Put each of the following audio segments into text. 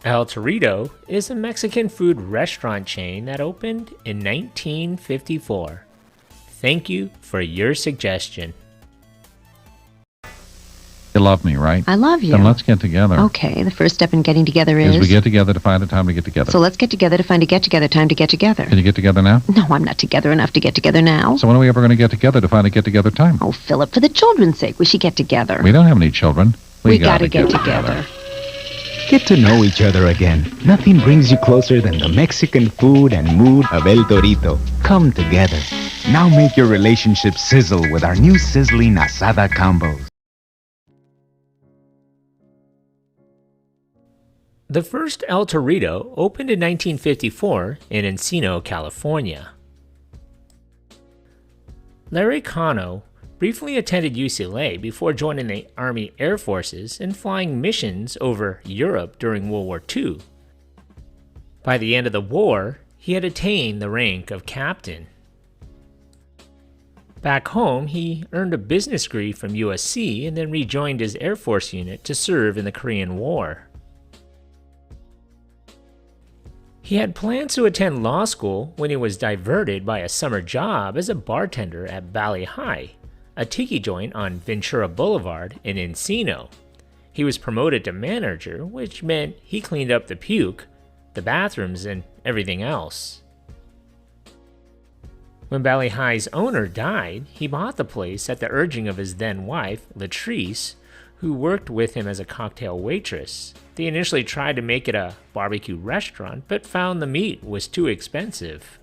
El Torito is a Mexican food restaurant chain that opened in 1954. Thank you for your suggestion. You love me, right? I love you. Then let's get together. Okay, the first step in getting together is... we get together to find a time to get together. So let's get together to find a get-together time to get together. Can you get together now? No, I'm not together enough to get together now. So when are we ever going to get together to find a get-together time? Oh, Philip, for the children's sake, we should get together. We don't have any children. We gotta get together. Get to know each other again. Nothing brings you closer than the Mexican food and mood of El Torito. Come together. Now make your relationship sizzle with our new sizzling asada combos. The first El Torito opened in 1954 in Encino, California. Larry Cano briefly attended UCLA before joining the Army Air Forces and flying missions over Europe during World War II. By the end of the war, he had attained the rank of captain. Back home, he earned a business degree from USC and then rejoined his Air Force unit to serve in the Korean War. He had plans to attend law school when he was diverted by a summer job as a bartender at Valley High, a tiki joint on Ventura Boulevard in Encino. He was promoted to manager, which meant he cleaned up the puke, the bathrooms, and everything else. When Valley High's owner died, he bought the place at the urging of his then wife, Latrice, who worked with him as a cocktail waitress. They initially tried to make it a barbecue restaurant, but found the meat was too expensive.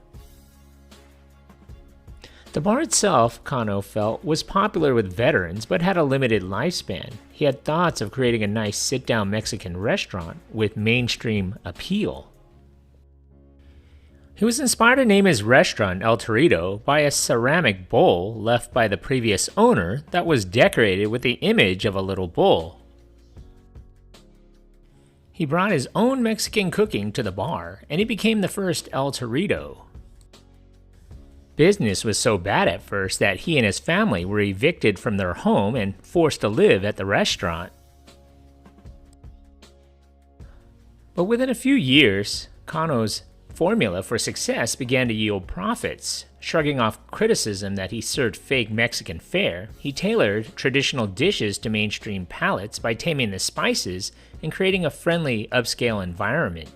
The bar itself, Cano felt, was popular with veterans but had a limited lifespan. He had thoughts of creating a nice sit-down Mexican restaurant with mainstream appeal. He was inspired to name his restaurant El Torito by a ceramic bowl left by the previous owner that was decorated with the image of a little bull. He brought his own Mexican cooking to the bar, and he became the first El Torito. Business was so bad at first that he and his family were evicted from their home and forced to live at the restaurant. But within a few years, Cano's formula for success began to yield profits. Shrugging off criticism that he served fake Mexican fare, he tailored traditional dishes to mainstream palates by taming the spices and creating a friendly, upscale environment.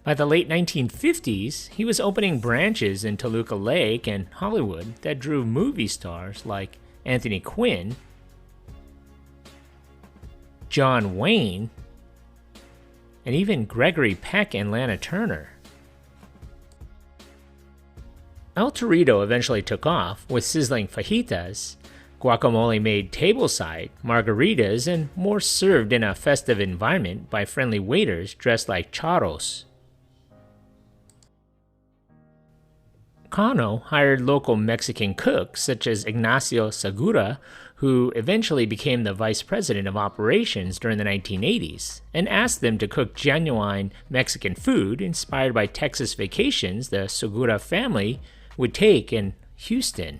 By the late 1950s, he was opening branches in Toluca Lake and Hollywood that drew movie stars like Anthony Quinn, John Wayne, and even Gregory Peck and Lana Turner. El Torito eventually took off with sizzling fajitas, guacamole-made tableside, margaritas, and more served in a festive environment by friendly waiters dressed like charros. Cano hired local Mexican cooks such as Ignacio Segura, who eventually became the vice president of operations during the 1980s, and asked them to cook genuine Mexican food inspired by Texas vacations the Segura family would take in Houston.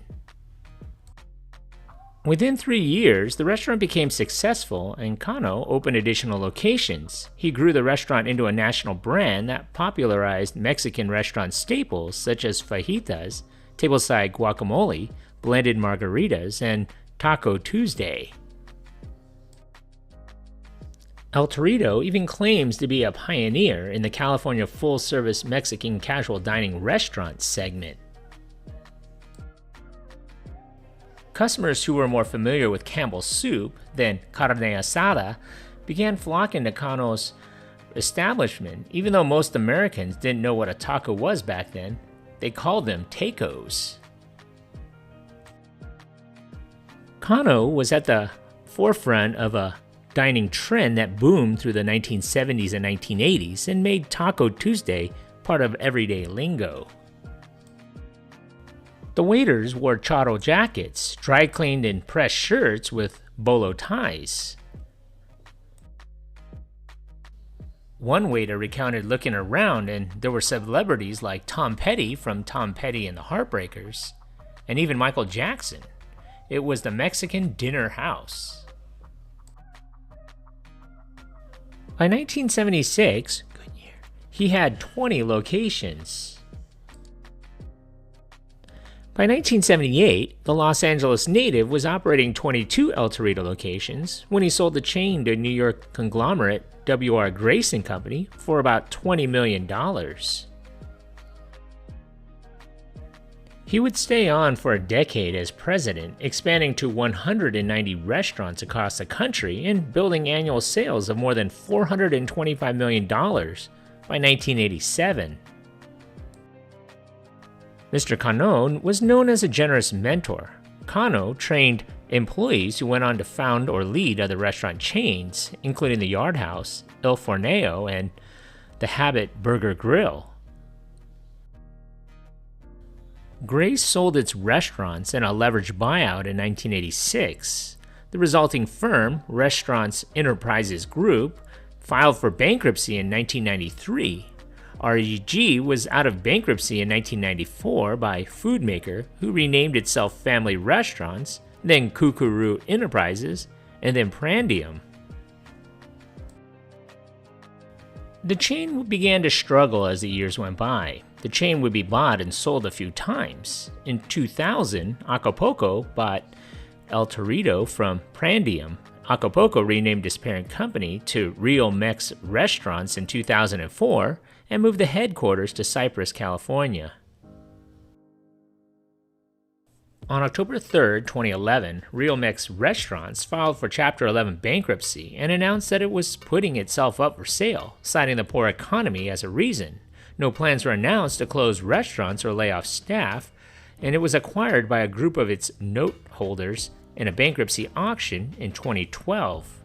Within 3 years, the restaurant became successful and Cano opened additional locations. He grew the restaurant into a national brand that popularized Mexican restaurant staples such as fajitas, tableside guacamole, blended margaritas, and Taco Tuesday. El Torito even claims to be a pioneer in the California full-service Mexican casual dining restaurant segment. Customers who were more familiar with Campbell's soup than carne asada began flocking to Cano's establishment. Even though most Americans didn't know what a taco was back then, they called them tacos. Cano was at the forefront of a dining trend that boomed through the 1970s and 1980s and made Taco Tuesday part of everyday lingo. The waiters wore charro jackets, dry-cleaned and pressed shirts with bolo ties. One waiter recounted looking around and there were celebrities like Tom Petty from Tom Petty and the Heartbreakers, and even Michael Jackson. It was the Mexican dinner house. By 1976, good year, he had 20 locations. By 1978, the Los Angeles native was operating 22 El Torito locations when he sold the chain to New York conglomerate W.R. Grace & Company for about $20 million. He would stay on for a decade as president, expanding to 190 restaurants across the country and building annual sales of more than $425 million by 1987. Mr. Cano was known as a generous mentor. Cano trained employees who went on to found or lead other restaurant chains, including the Yard House, Il Forneo, and the Habit Burger Grill. Grace sold its restaurants in a leveraged buyout in 1986. The resulting firm, Restaurants Enterprises Group, filed for bankruptcy in 1993. REG was out of bankruptcy in 1994 by Foodmaker, who renamed itself Family Restaurants, then Kukuru Enterprises, and then Prandium. The chain began to struggle as the years went by. The chain would be bought and sold a few times. In 2000, Acapulco bought El Torito from Prandium. Acapulco renamed its parent company to Real Mex Restaurants in 2004 and moved the headquarters to Cypress, California. On October 3, 2011, Real Mex Restaurants filed for Chapter 11 bankruptcy and announced that it was putting itself up for sale, citing the poor economy as a reason. No plans were announced to close restaurants or lay off staff, and it was acquired by a group of its note holders in a bankruptcy auction in 2012.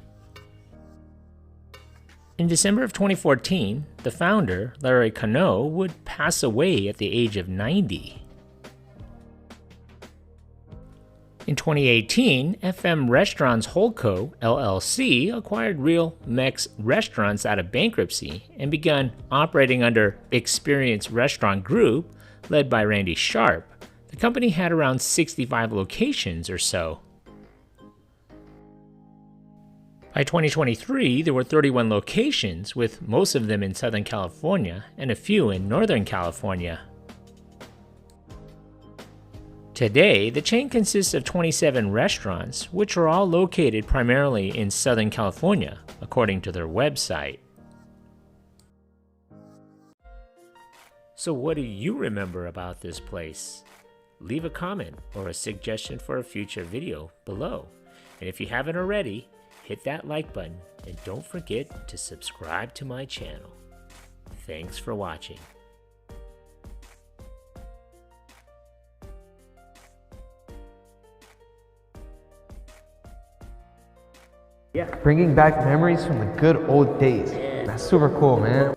In December of 2014, the founder, Larry Cano, would pass away at the age of 90. In 2018, FM Restaurants Holdco, LLC, acquired Real Mex Restaurants out of bankruptcy and began operating under Experience Restaurant Group, led by Randy Sharp. The company had around 65 locations or so. By 2023, there were 31 locations, with most of them in Southern California and a few in Northern California. Today, the chain consists of 27 restaurants, which are all located primarily in Southern California, according to their website. So what do you remember about this place? Leave a comment or a suggestion for a future video below. And if you haven't already, hit that like button and don't forget to subscribe to my channel. Thanks for watching. Bringing back memories from the good old days. That's super cool, man.